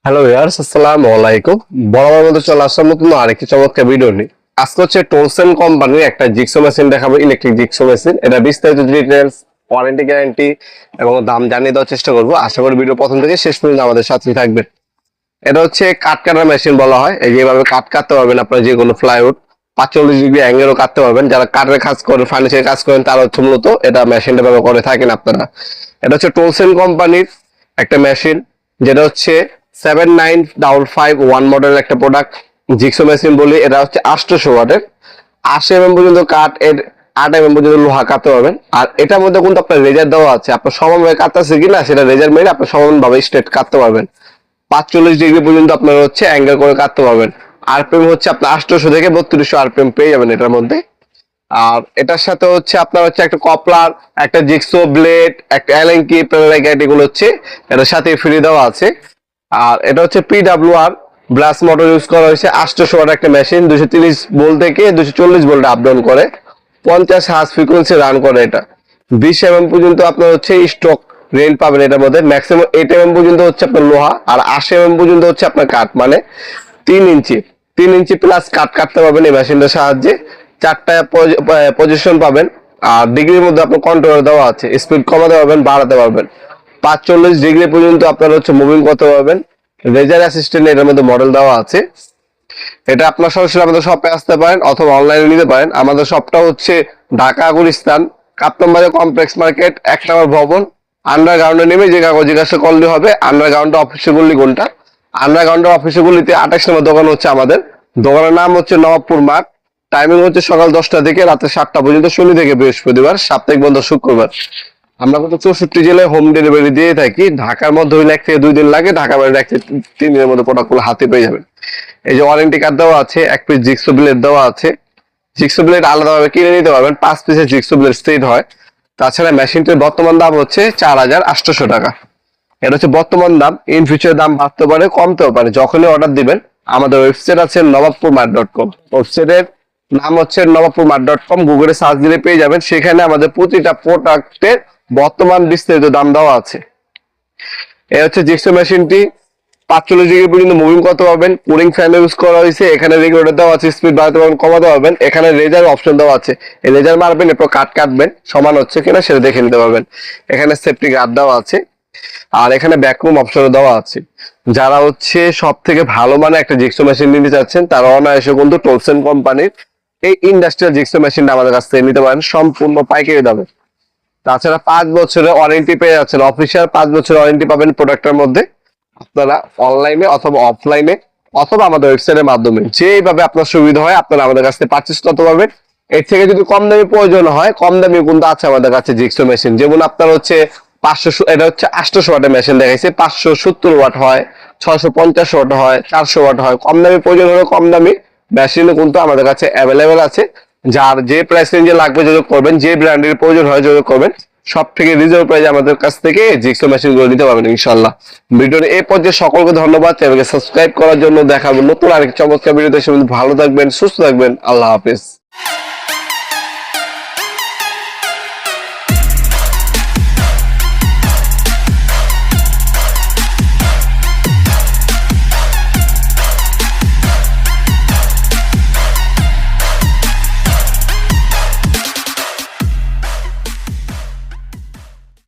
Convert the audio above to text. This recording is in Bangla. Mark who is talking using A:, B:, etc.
A: হ্যালো ভিউয়ার্স, আসসালামু আলাইকুম। বরাবর মতো চলে আসলাম নতুন আরেকটি চমৎকার ভিডিও নিয়ে। আজকে হচ্ছে টোলসেন কোম্পানির একটা জিক্সো মেশিন দেখাবো, ইলেকট্রিক জিক্সো মেশিন। এটা বিস্তারিত ডিটেলস, ওয়ারেন্টি গ্যারান্টি এবং দাম জানিয়ে দেওয়ার চেষ্টা করবো। আশা করি ভিডিও প্রথম থেকে শেষ পর্যন্ত আমাদের সাথেই থাকবেন। এটা হচ্ছে কাঠ কাটার মেশিন বলা হয়। এই যেভাবে কাঠ কাটতে পারবেন আপনারা, যে কোনো প্লাইউড 45 ডিগ্রি অ্যাঙ্গেলও কাটতে পারবেন। যারা কাঠের কাজ করেন, ফার্নিচারের কাজ করেন, তারা হচ্ছে মূলত এটা মেশিনটা ব্যবহার করে থাকেন আপনারা। এটা হচ্ছে টোলসেন কোম্পানির একটা মেশিন, যেটা হচ্ছে 79551 মডেলের একটা প্রোডাক্ট। জিক্সো মেশিন বলি। এটা হচ্ছে 800 ওয়াটের, 80 mm পর্যন্ত কাঠ, এর 8 mm পর্যন্ত লোহা কাটতে পারবেন। আর এটার মধ্যে কিন্তু আপনার রেজার দেওয়া আছে, আপনার সমানভাবে কাটতেছে কিনা সেটা রেজার মেরে আপনার সমানভাবে স্ট্রেট কাটতে পারবেন। 45 ডিগ্রি পর্যন্ত আপনার হচ্ছে অ্যাঙ্গেল করে কাটতে পারবেন। আরপিএম হচ্ছে আপনার 800 থেকে 3200 আরপিএম পেয়ে যাবেন এটার মধ্যে। আর এটার সাথে হচ্ছে আপনার হচ্ছে একটা কপলার, একটা জিক্সো ব্লেড, একটা অ্যালেন কি প্যারালাইট, এগুলো হচ্ছে এটার সাথে ফ্রি দেওয়া আছে। আর এটা হচ্ছে পিডাব্লিউআর ব্লাস মোটর ইউজ করা হয়েছে। 800 ওয়াট একটা মেশিন, 230 ভোল্ট থেকে 240 ভোল্ট আপ ডাউন করে, 50 হার্জ ফ্রিকোয়েন্সি রান করে। এটা 20 mm পর্যন্ত আপনার হচ্ছে স্টক রেল পাবেন এটার মধ্যে। ম্যাক্সিমাম 8 mm পর্যন্ত হচ্ছে আপনার লোহা, আর 80 mm পর্যন্ত হচ্ছে আপনার কাঠ, মানে 3 ইঞ্চি প্লাস কাঠ কাটতে পারবেন এই মেশিনটার সাহায্যে। 4টা পজিশন পাবেন। আর ডিগ্রির মধ্যে আপনার কন্ট্রোলার দেওয়া আছে, স্পিড কমাতে পারবেন, বাড়াতে পারবেন। 45 ডিগ্রি পর্যন্ত আপনার হচ্ছে মুভিং করতে পারবেন। রেজার অ্যাসিস্ট্যান্ট এটার মধ্যে মডেল দেওয়া আছে। এটা আপনার সরাসরি আমাদের শপে আসতে পারেন অথবা অনলাইনে নিতে পারেন। আমাদের শপটা হচ্ছে ঢাকা গুলিস্তান, কাপ্তানবাজার কমপ্লেক্স মার্কেট, 1 নম্বর ভবন। আন্ডারগ্রাউন্ডে নেমে যে কাগজ জিজ্ঞাসা করলে হবে আন্ডারগ্রাউন্ডে অফিসে গুলি কোনটা। আন্ডারগ্রাউন্ডের অফিসে গুলিতে 28 নম্বর দোকান হচ্ছে আমাদের। দোকানের নাম হচ্ছে নবাবপুর মাঠ। টাইমিং হচ্ছে সকাল 10টা থেকে রাতে 7টা পর্যন্ত, শনি থেকে বৃহস্পতিবার, সাপ্তাহিক বন্ধ শুক্রবার। আমরা কিন্তু 64 জেলায় হোম ডেলিভারি দিয়ে থাকি। ঢাকার মধ্যে হইলে 1 থেকে 2 দিন লাগে, ঢাকার বাইরে 1 থেকে 3 দিনের মধ্যে প্রোডাক্টগুলো হাতে পেয়ে যাবেন। এই যে ওয়ারেন্টি কার্ড দেওয়া আছে, 1 পিস জিক্সো ব্লেড দেওয়া আছে। জিক্সো ব্লেড আলাদাভাবে কিনে নিতে পারবেন, 5 পিসের জিক্সো ব্লেড সেট হয়। তাছাড়া মেশিনটির বর্তমান দাম হচ্ছে 4800 টাকা। এটা হচ্ছে বর্তমান দাম। ইন ফিউচার দাম বাড়তে পারে, কমতেও পারে। যখনই অর্ডার দিবেন, আমাদের ওয়েবসাইট আছে নবাবপুরমার্ট.com। ওয়েবসাইটের নাম হচ্ছে নবাবপুরমার্ট.com। গুগলে সার্চ দিলে পেয়ে যাবেন। সেখানে আমাদের প্রতিটা প্রোডাক্টের বর্তমান বিস্তারিত দাম দেওয়া আছে। এই হচ্ছে জিক্সো মেশিনটি। 45 ডিগ্রি পর্যন্ত মুভিং করতে পারবেন। কুলিং ফ্যান ইউজ করা হয়েছে। এখানে রেগুলেটর দেওয়া আছে, স্পিড বাড়াতে পারবেন, কমাতে পারবেন। এখানে রেজার অপশন দেওয়া আছে, এই রেজার মারবেন, এরপর কাট কাটবেন, সমান হচ্ছে কিনা সেটা দেখে নিতে পারবেন। এখানে সেফটি গার্ড দেওয়া আছে। আর এখানে ব্যাকরুম অপশন দেওয়া আছে। যারা হচ্ছে সব থেকে ভালো মানে একটা জিক্সো মেশিন নিতে চাচ্ছেন, তারা অনায়াসে কিন্তু টোলসেন কোম্পানির এই ইন্ডাস্ট্রিয়াল জিক্সো মেশিনটা আমাদের কাছ থেকে নিতে পারেন সম্পূর্ণ পাইকারি দামে। তাছাড়া 5 বছরের ওয়ারেন্টি পেয়ে যাচ্ছেন, অফিসিয়াল 5 বছরের ওয়ারেন্টি পাবেন প্রোডাক্টের মধ্যে। আপনারা অনলাইনে অথবা অফলাইনে অথবা আমাদের ওয়েবসাইটের মাধ্যমে যেভাবে আপনার সুবিধা হয় আপনারা আমাদের কাছ থেকে পারচেজ করতে পারবেন। এর থেকে যদি কম দামি প্রয়োজন হয়, কম দামি কিন্তু আছে আমাদের কাছে জিক্সো মেশিন। যেমন আপনার হচ্ছে 500, এটা হচ্ছে 800 ওয়াটের মেশিন দেখাইছে, 570 ওয়াট হয়, 650 ওয়াট হয়, 400 ওয়াট হয়। কম দামি প্রয়োজন হলে কম দামি মেশিনও কিন্তু আমাদের কাছে অ্যাভেলেবেল আছে। যার যে প্রাইস রেঞ্জে লাগবে যোগাযোগ করবেন, যে ব্র্যান্ডের প্রয়োজন হয় যোগাযোগ করবেন। সব থেকে রিজনেবল প্রাইসে আমাদের কাছ থেকে জিক্সো মেশিন গুলো নিতে পারবেন ইনশাআল্লাহ। ভিডিওর এই পর্যায়ে সকলকে ধন্যবাদ। চ্যানেলকে সাবস্ক্রাইব করার জন্য। দেখাবো নতুন আরেক চমৎকার ভিডিওতে। সে ভালো থাকবেন, সুস্থ থাকবেন। আল্লাহ হাফেজ।